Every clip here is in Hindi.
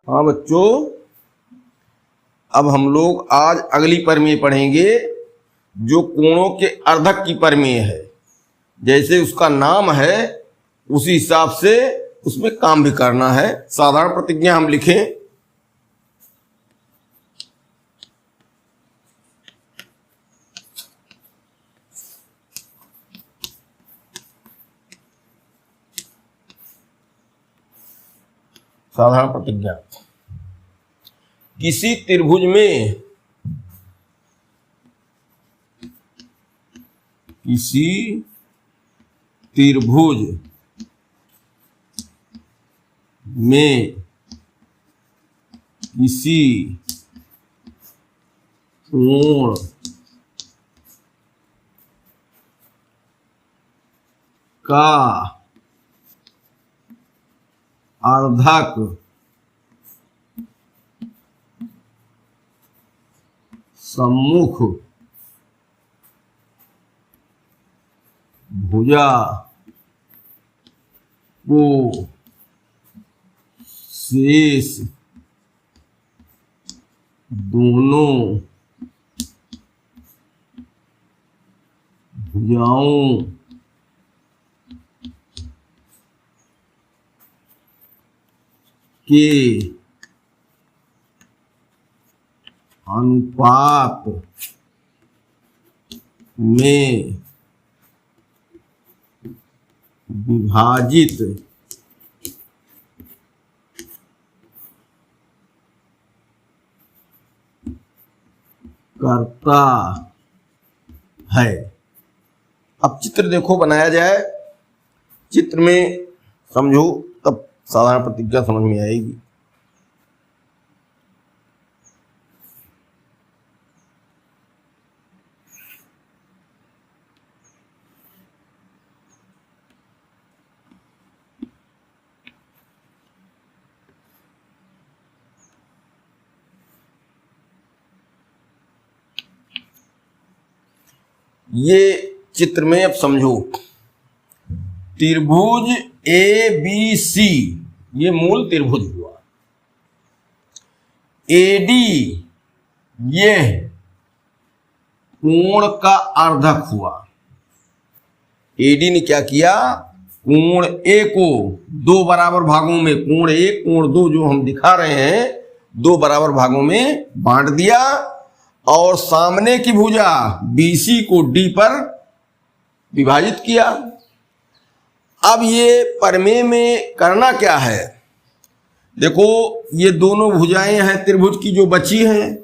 हाँ बच्चों, अब हम लोग आज अगली प्रमेय पढ़ेंगे जो कोणों के अर्धक की प्रमेय है। जैसे उसका नाम है उसी हिसाब से उसमें काम भी करना है। साधारण प्रतिज्ञा हम लिखें। साधारण प्रतिज्ञा, किसी त्रिभुज में किसी कोण का अर्धक सम्मुख भुजा को शेष दोनों भुजाओं के अनुपात में विभाजित करता है। अब चित्र देखो बनाया जाए। चित्र में समझो तब साधारण प्रतिज्ञा समझ में आएगी। ये चित्र में अब समझो, त्रिभुज ए बी सी ये मूल त्रिभुज हुआ। एडी ये कोण का अर्धक हुआ। एडी ने क्या किया, कोण ए को दो बराबर भागों में, कोण एक कोण दो जो हम दिखा रहे हैं, दो बराबर भागों में बांट दिया और सामने की भुजा बीसी को डी पर विभाजित किया। अब ये प्रमेय में करना क्या है, देखो ये दोनों भुजाएं हैं त्रिभुज की जो बची हैं,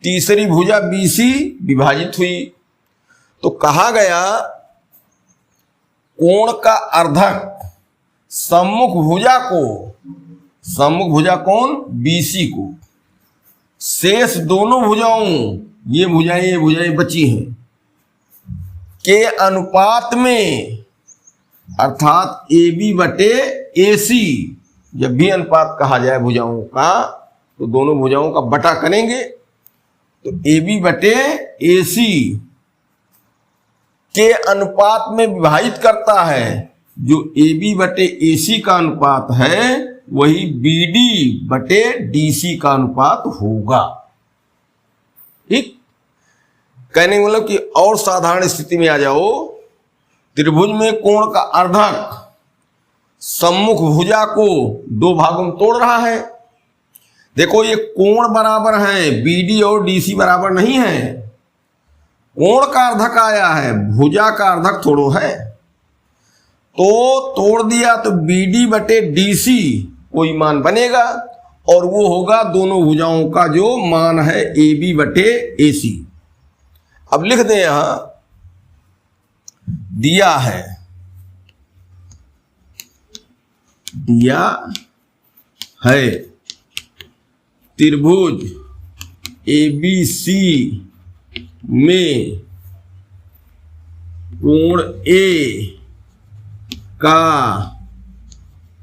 तीसरी भुजा बीसी विभाजित हुई तो कहा गया कोण का अर्धक सम्मुख भुजा कौन, बीसी को, शेष दोनों भुजाओं ये भुजाएं बची हैं के अनुपात में, अर्थात ए बी बटे ए सी। जब भी अनुपात कहा जाए भुजाओं का तो दोनों भुजाओं का बटा करेंगे तो ए बी बटे ए सी के अनुपात में विभाजित करता है। जो ए बी बटे ए सी का अनुपात है वही बी डी बटे डी सी का अनुपात होगा। ठीक, कहने का मतलब कि और साधारण स्थिति में आ जाओ, त्रिभुज में कोण का अर्धक सम्मुख भुजा को दो भागों में तोड़ रहा है। देखो ये कोण बराबर है, बीडी और डीसी बराबर नहीं है। कोण का अर्धक आया है, भुजा का अर्धक थोड़ो है, तो तोड़ दिया तो बीडी बटे डीसी कोई मान बनेगा और वो होगा दोनों भुजाओं का जो मान है ए बी बटे ए सी। अब लिख दें, यहां दिया है त्रिभुज ए बी सी में कोण ए का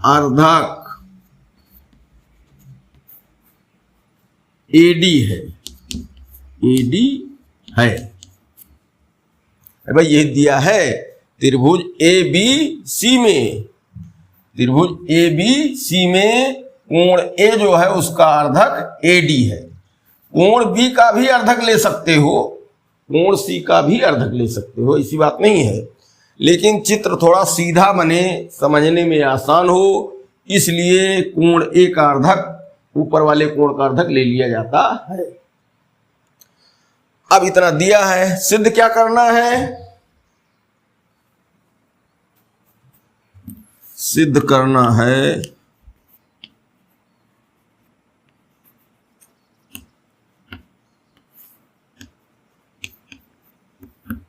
अर्धक एडी है। भाई ये दिया है त्रिभुज ए बी सी में कोण ए जो है उसका अर्धक एडी है। कोण बी का भी अर्धक ले सकते हो, कोण सी का भी अर्धक ले सकते हो, ऐसी बात नहीं है, लेकिन चित्र थोड़ा सीधा बने, समझने में आसान हो, इसलिए कोण ए का अर्धक ऊपर वाले कोण का अर्धक ले लिया जाता है। अब इतना दिया है, सिद्ध क्या करना है? सिद्ध करना है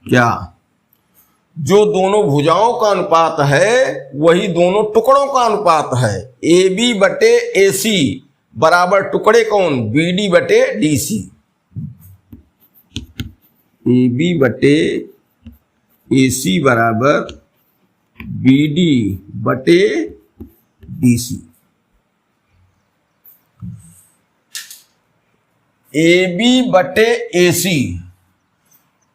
क्या? जो दोनों भुजाओं का अनुपात है वही दोनों टुकड़ों का अनुपात है। ए बी बटे ए सी बराबर टुकड़े कौन? बी डी बटे डी सी। ए बी बटे ए सी बराबर बी डी बटे डी सी। ए बी बटे ए सी,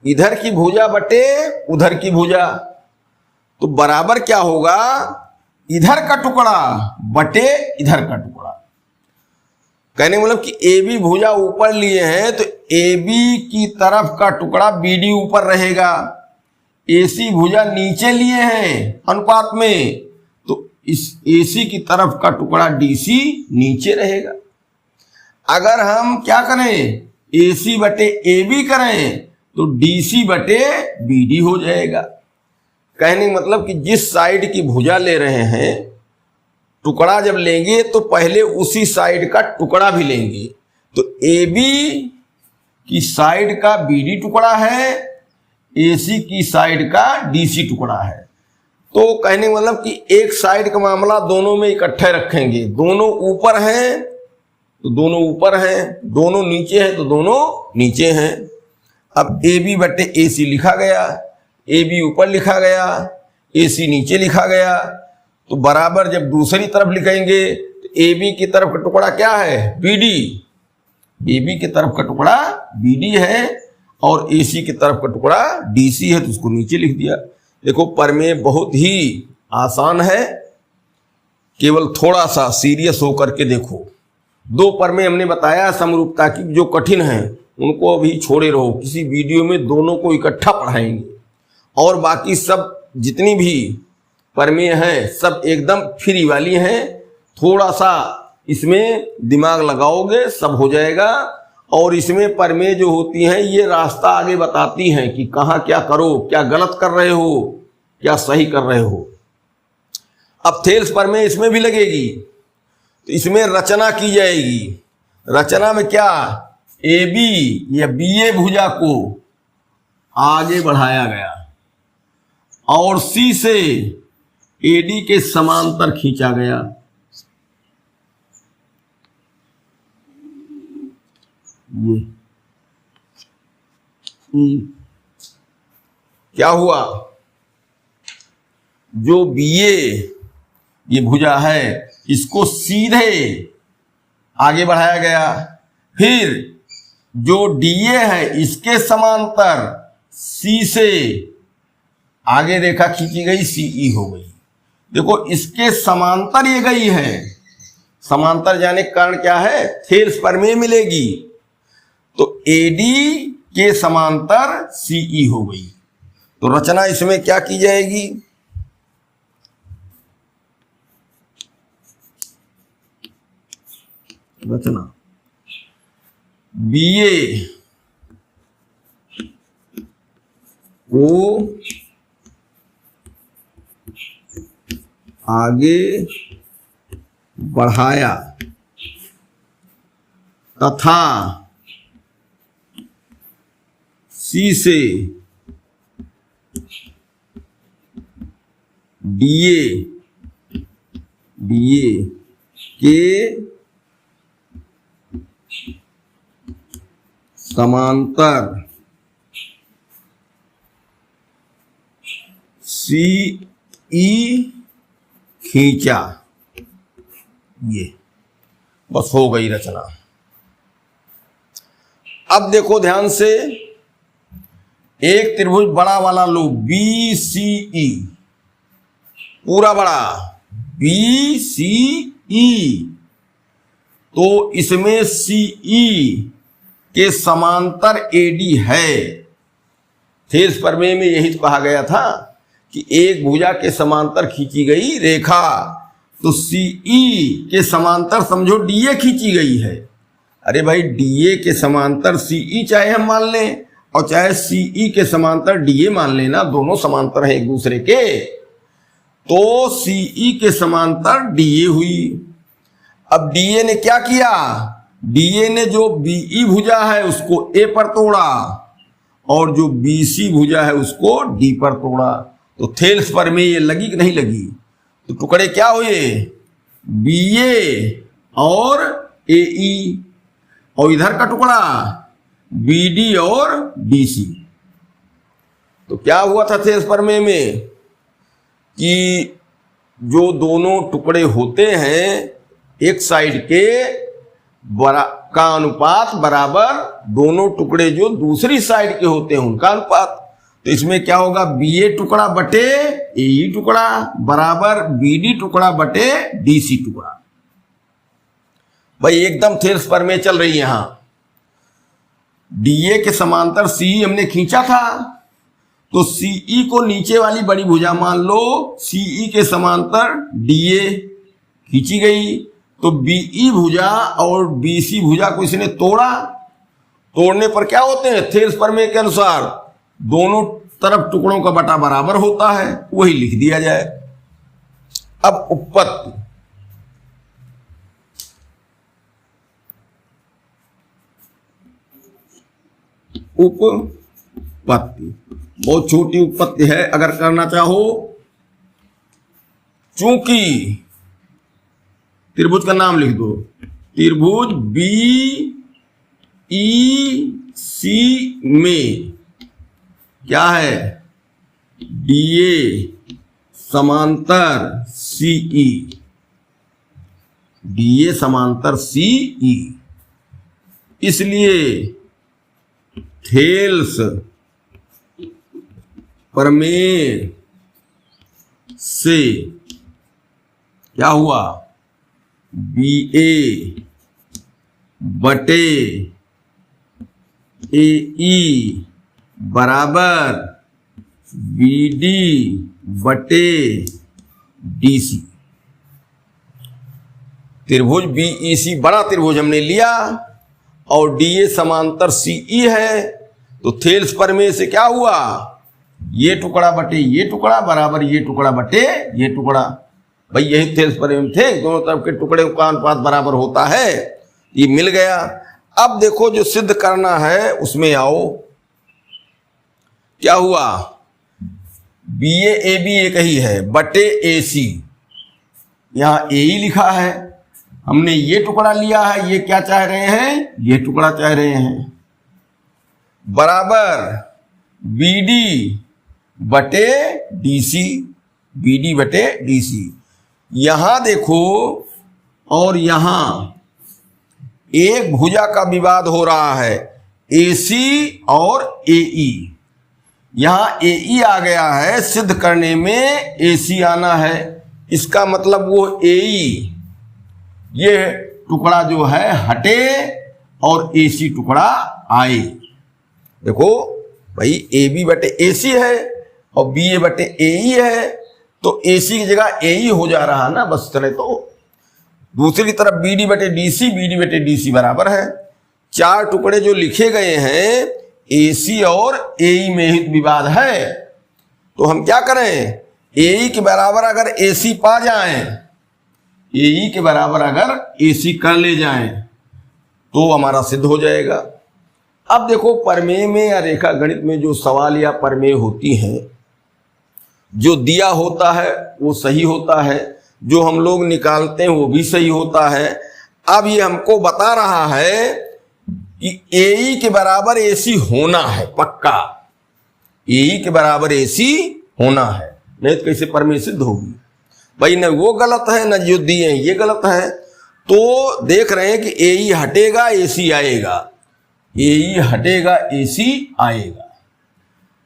इधर की भुजा बटे उधर की भुजा, तो बराबर क्या होगा? इधर का टुकड़ा बटे इधर का टुकड़ा। कहने मतलब कि ए बी भुजा ऊपर लिए हैं तो ए बी की तरफ का टुकड़ा बी डी ऊपर रहेगा, ए सी भुजा नीचे लिए हैं अनुपात में, तो इस ए सी की तरफ का टुकड़ा डी सी नीचे रहेगा। अगर हम क्या करें? ए सी बटे ए बी करें तो डी सी बटे बी डी हो जाएगा। कहने मतलब कि जिस साइड की भुजा ले रहे हैं, टुकड़ा जब लेंगे तो पहले उसी साइड का टुकड़ा भी लेंगे, तो ए बी की साइड का बी डी टुकड़ा है, ए सी की साइड का डी सी टुकड़ा है। तो कहने मतलब कि एक साइड का मामला दोनों में इकट्ठे रखेंगे, दोनों ऊपर हैं तो दोनों ऊपर हैं, दोनों नीचे हैं तो दोनों नीचे हैं। अब ए बी बटे ए सी लिखा गया, ए बी ऊपर लिखा गया, ए सी नीचे लिखा गया, तो बराबर जब दूसरी तरफ लिखेंगे तो ए बी की तरफ का टुकड़ा क्या है? B D. ए बी की तरफ का टुकड़ा बी डी है और ए सी की तरफ का टुकड़ा डी सी है, तो उसको नीचे लिख दिया। देखो प्रमेय बहुत ही आसान है, केवल थोड़ा सा सीरियस होकर के देखो। दो प्रमेय हमने बताया समरूपता की, जो कठिन है उनको अभी छोड़े रहो, किसी वीडियो में दोनों को इकट्ठा पढ़ाएंगे, और बाकी सब जितनी भी प्रमेय हैं सब एकदम फ्री वाली हैं। थोड़ा सा इसमें दिमाग लगाओगे सब हो जाएगा। और इसमें प्रमेय जो होती हैं ये रास्ता आगे बताती हैं कि कहाँ क्या करो, क्या गलत कर रहे हो, क्या सही कर रहे हो। अब थेल्स प्रमेय इसमें भी लगेगी, तो इसमें रचना की जाएगी। रचना में क्या? ए बी या बी ए भुजा को आगे बढ़ाया गया और सी से ए डी के समांतर खींचा गया। ये क्या हुआ? जो बी ए ये भुजा है इसको सीधे आगे बढ़ाया गया, फिर जो डीए है इसके समांतर सी से आगे रेखा खींची गई, सीई हो गई। देखो इसके समांतर ये गई है, समांतर जाने के कारण क्या है? थेल्स प्रमेय मिलेगी, तो एडी के समांतर सीई हो गई। तो रचना इसमें क्या की जाएगी? रचना बीए को आगे बढ़ाया तथा सी से डीए के समांतर सी ई खींचा। ये बस हो गई रचना। अब देखो ध्यान से, एक त्रिभुज बड़ा वाला लो, बी सी ई, पूरा बड़ा बी सी ई, तो इसमें CE के समांतर AD है। थेल्स प्रमेय में यही तो कहा गया था कि एक भुजा के समांतर खींची गई रेखा, तो CE के समांतर समझो DA खींची गई है। अरे भाई DA के समांतर CE चाहे हम मान लें और चाहे CE के समांतर DA मान लेना, दोनों समांतर हैं एक दूसरे के। तो CE के समांतर DA हुई। अब DA ने क्या किया, DA ने जो BE भुजा है उसको A पर तोड़ा और जो BC भुजा है उसको D पर तोड़ा। तो थेल्स प्रमेय ये लगी कि नहीं लगी? तो टुकड़े क्या हुए, BA और AE, और इधर का टुकड़ा BD और DC। तो क्या हुआ था थेल्स प्रमेय में कि जो दोनों टुकड़े होते हैं एक साइड के का अनुपात बराबर दोनों टुकड़े जो दूसरी साइड के होते हैं उनका अनुपात। तो इसमें क्या होगा, BA टुकड़ा बटे AE टुकड़ा बराबर BD टुकड़ा बटे DC टुकड़ा। भाई एकदम थेल्स प्रमेय चल रही है। यहां DA के समांतर CE हमने खींचा था, तो CE को नीचे वाली बड़ी भुजा मान लो, CE के समांतर DA खींची गई, तो BE भुजा और BC भुजा को इसने तोड़ा। तोड़ने पर क्या होते हैं, थेल्स प्रमेय के अनुसार दोनों तरफ टुकड़ों का बटा बराबर होता है, वही लिख दिया जाए। अब उपपत्ति, उपपत्ति बहुत छोटी उपपत्ति है, अगर करना चाहो। चूंकि त्रिभुज का नाम लिख दो, त्रिभुज BEC में क्या है, DA समांतर CE, DA समांतर CE, इसलिए थेल्स प्रमेय से क्या हुआ, BA बटे AE बराबर BD बटे DC। त्रिभुज BEC बड़ा त्रिभुज हमने लिया और DA समांतर CE है, तो थेल्स प्रमेय से क्या हुआ, ये टुकड़ा बटे ये टुकड़ा बराबर ये टुकड़ा बटे ये टुकड़ा। भाई यही थेल्स प्रमेय थे, दोनों तरफ के टुकड़े का अनुपात बराबर होता है, ये मिल गया। अब देखो जो सिद्ध करना है उसमें आओ। क्या हुआ, BA AB एक ही है बटे AC, यहां AE लिखा है, हमने ये टुकड़ा लिया है, ये क्या चाह रहे हैं, ये टुकड़ा चाह रहे हैं, बराबर BD बटे DC, BD बटे DC। यहां देखो, और यहां एक भुजा का विवाद हो रहा है, AC और AE। यहां AE आ गया है, सिद्ध करने में AC आना है, इसका मतलब वो AE ये टुकड़ा जो है हटे और AC टुकड़ा आए। देखो भाई AB बटे AC है और BA बटे AE है, तो AC की जगह AE हो जा रहा ना, बस चले। तो दूसरी तरफ BD बटे DC, BD बटे DC बराबर है। चार टुकड़े जो लिखे गए हैं AC और AE में ही विवाद है, तो हम क्या करें, AE के बराबर अगर AC पा जाएं, AE के बराबर अगर AC कर ले जाएं तो हमारा सिद्ध हो जाएगा। अब देखो प्रमेय में या रेखा गणित में जो सवाल या प्रमेय होती हैं, जो दिया होता है वो सही होता है, जो हम लोग निकालते हैं वो भी सही होता है। अब ये हमको बता रहा है कि AE के बराबर AC होना है, पक्का AE के बराबर AC होना है, नहीं तो कैसे प्रमेय सिद्ध होगी। भाई न वो गलत है न जो दिए हैं ये गलत है। तो देख रहे हैं कि AE हटेगा AC आएगा, AE हटेगा AC आएगा,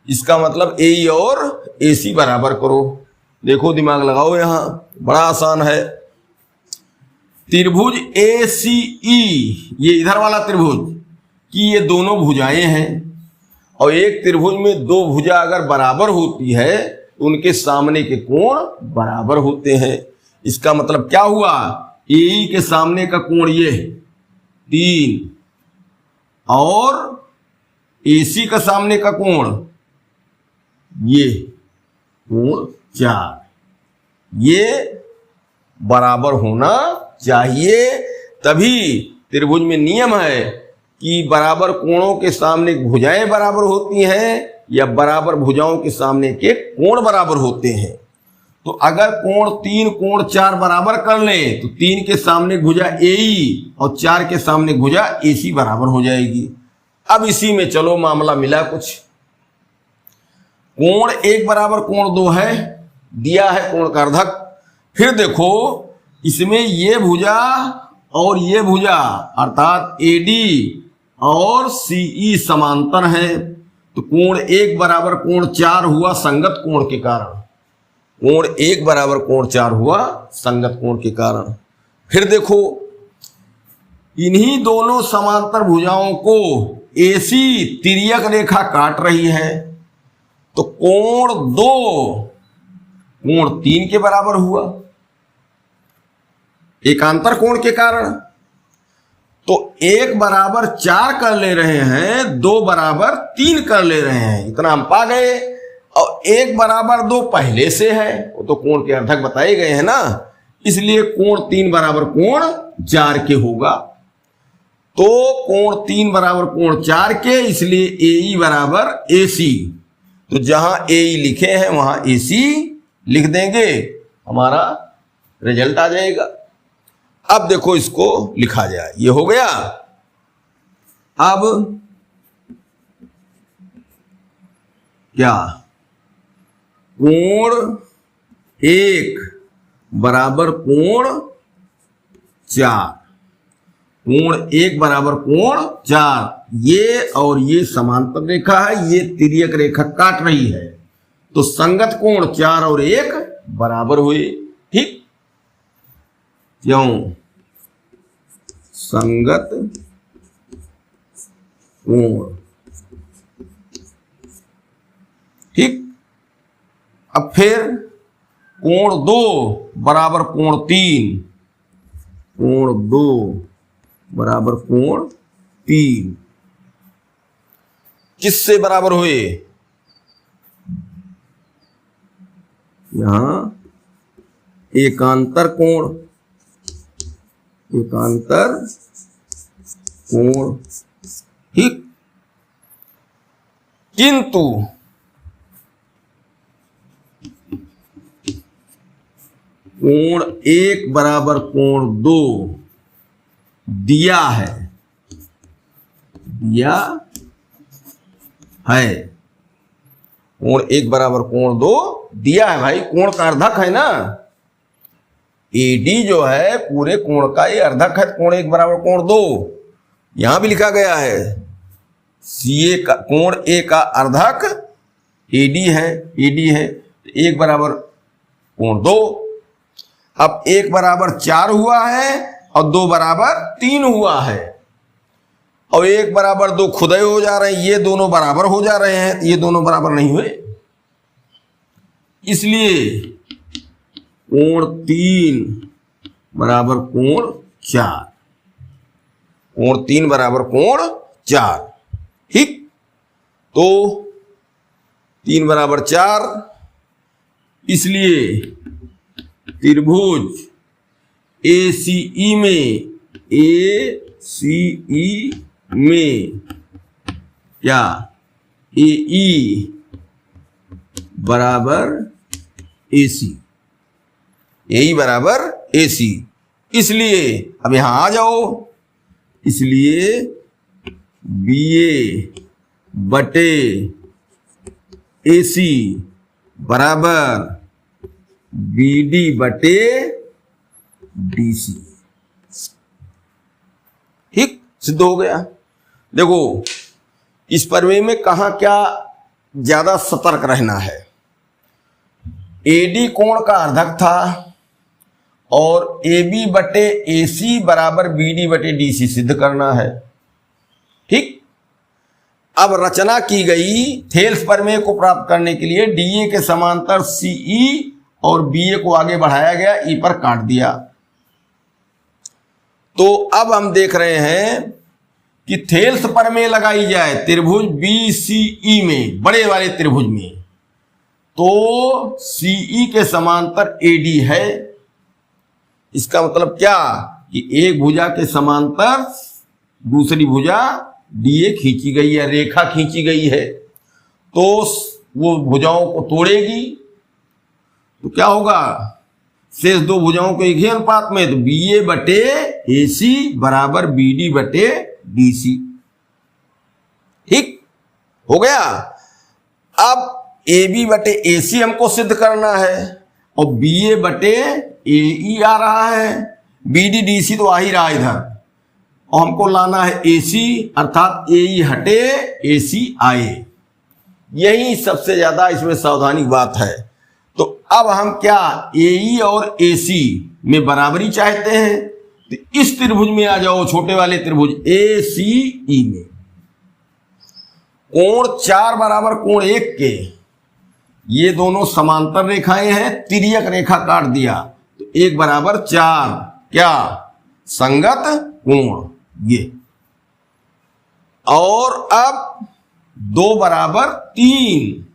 इसका मतलब AE और AC बराबर करो। देखो दिमाग लगाओ, यहां बड़ा आसान है। त्रिभुज ACE, ये इधर वाला त्रिभुज की ये दोनों भुजाएं हैं, और एक त्रिभुज में दो भुजा अगर बराबर होती है तो उनके सामने के कोण बराबर होते हैं। इसका मतलब क्या हुआ, AE के सामने का कोण ये 3 और AC का सामने का कोण ये कोण 4, ये बराबर होना चाहिए। तभी त्रिभुज में नियम है कि बराबर कोणों के सामने भुजाएं बराबर होती हैं या बराबर भुजाओं के सामने के कोण बराबर होते हैं। तो अगर कोण 3 कोण 4 बराबर कर लें तो 3 के सामने भुजा AE और 4 के सामने भुजा AC बराबर हो जाएगी। अब इसी में चलो मामला मिला कुछ, कोण 1 बराबर कोण 2 है, दिया है कोण का अर्धक। फिर देखो इसमें ये भुजा और ये भुजा अर्थात AD और CE समांतर है, तो कोण 1 बराबर कोण 4 हुआ संगत कोण के कारण, कोण 1 बराबर कोण 4 हुआ संगत कोण के कारण। फिर देखो इन्हीं दोनों समांतर भुजाओं को AC तिर्यक रेखा काट रही है, तो कोण 2 कोण 3 के बराबर हुआ एकांतर कोण के कारण। तो 1 बराबर 4 कर ले रहे हैं, 2 बराबर 3 कर ले रहे हैं, इतना हम पा गए। और 1 बराबर 2 पहले से है, वो तो कोण के अर्धक बताए गए हैं ना, इसलिए कोण 3 बराबर कोण 4 के होगा। तो कोण 3 बराबर कोण 4 के, इसलिए AE बराबर AC। तो जहां AE लिखे हैं वहां AC लिख देंगे, हमारा रिजल्ट आ जाएगा। अब देखो इसको लिखा जाए, ये हो गया। अब क्या, कोण 1 बराबर कोण 4, कोण 1 बराबर कोण 4, ये और ये समांतर रेखा है, ये तिर्यक रेखा काट रही है, तो संगत कोण 4 और 1 बराबर हुए। ठीक, क्यों, संगत कोण। ठीक, अब फिर कोण 2 बराबर कोण 3, कोण 2 बराबर कोण 3 किससे बराबर हुए, यहां एकांतर कोण, एकांतर कोण। ठीक, किंतु कोण 1 बराबर कोण 2 दिया है, दिया है, कोण 1 बराबर कोण 2 दिया है भाई, कोण का अर्धक है ना, AD जो है पूरे कोण का ये अर्धक है, कोण 1 बराबर कोण 2, यहां भी लिखा गया है। CA का कोण A का अर्धक AD है, AD है, 1 बराबर कोण 2। अब 1 बराबर 4 हुआ है और 2 बराबर 3 हुआ है, और 1 बराबर 2 खुद ही हो जा रहे हैं, ये दोनों बराबर हो जा रहे हैं, ये दोनों बराबर नहीं हुए, इसलिए कोण 3 बराबर कोण 4, कोण 3 बराबर कोण 4। ठीक, तो 3 बराबर 4, इसलिए त्रिभुज ACE में, ACE में क्या, AE बराबर AC, AE बराबर AC। इसलिए अब यहां आ जाओ, इसलिए BA बटे AC बराबर BD बटे DC। ठीक, सिद्ध हो गया। देखो इस प्रमेय में कहां क्या ज्यादा सतर्क रहना है। AD कोण का अर्धक था और ए बी बटे ए सी बराबर बी डी बटे डी सी सिद्ध करना है। ठीक, अब रचना की गई थेल्स प्रमेय को प्राप्त करने के लिए डीए के समांतर सीई और बीए को आगे बढ़ाया गया, ई पर काट दिया। तो अब हम देख रहे हैं कि थेल्स प्रमेय लगाई जाए त्रिभुज बीसीई में, बड़े वाले त्रिभुज में, तो सीई के समांतर एडी है। इसका मतलब क्या कि एक भुजा के समांतर दूसरी भुजा डीए खींची गई है, रेखा खींची गई है, तो वो भुजाओं को तोड़ेगी तो क्या होगा, शेष दो भुजाओं को एक ही अनुपात में, तो बीए बटे एसी बराबर बीडी बटे डीसी। ठीक हो गया। अब ए बी बटे एसी हमको सिद्ध करना है और बीए बटे एई आ रहा है, बीडी डीसी तो आ ही रहा इधर, और हमको लाना है एसी, अर्थात एई हटे एसी आए। यही सबसे ज्यादा इसमें सावधानी बात है। तो अब हम क्या एई और एसी में बराबरी चाहते हैं, तो इस त्रिभुज में आ जाओ, छोटे वाले त्रिभुज ए सी ई में। कोण 4 बराबर कोण 1 के, ये दोनों समांतर रेखाएं हैं, तिर्यक रेखा काट दिया तो 1 बराबर 4, क्या संगत कोण ये। और अब 2 बराबर 3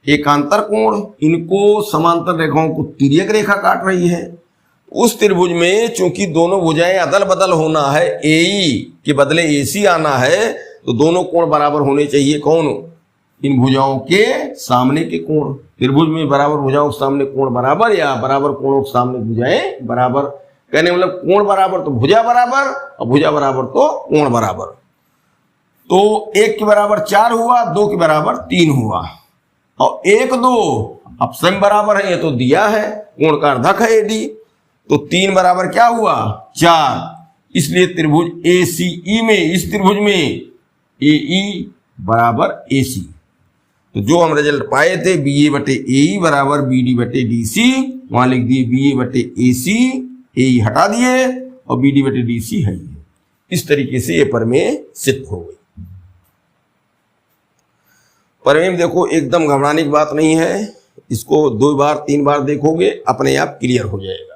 एकांतर कोण, इनको समांतर रेखाओं को तिर्यक रेखा काट रही है। उस त्रिभुज में चूंकि दोनों भुजाएं अदल बदल होना है, एई के बदले एसी आना है, तो दोनों कोण बराबर होने चाहिए। कौन? इन भुजाओं के सामने के कोण। त्रिभुज में बराबर भुजाओं के सामने कोण बराबर, या बराबर कोणों के सामने भुजाएं बराबर। कहने मतलब कोण बराबर तो भुजा बराबर, और भुजा बराबर तो कोण बराबर। तो 1 के बराबर 4 हुआ, 2 के बराबर 3 हुआ, और 1 2 अब सम बराबर है, ये तो दिया है, कोण का अर्धक है एडी, तो 3 बराबर क्या हुआ 4। इसलिए त्रिभुज एसीई में, इस त्रिभुज में एई बराबर एसी। तो जो हम रिजल्ट पाए थे बीए बटे एई बराबर बीडी बटे डीसी, वहां लिख दिए बीए बटे एसी, एई हटा दिए और बीडी बटे डीसी है। इस तरीके से ये प्रमेय सिद्ध हो गई। प्रमेय में देखो एकदम घबराने की बात नहीं है, इसको 2 बार 3 बार देखोगे अपने आप क्लियर हो जाएगा।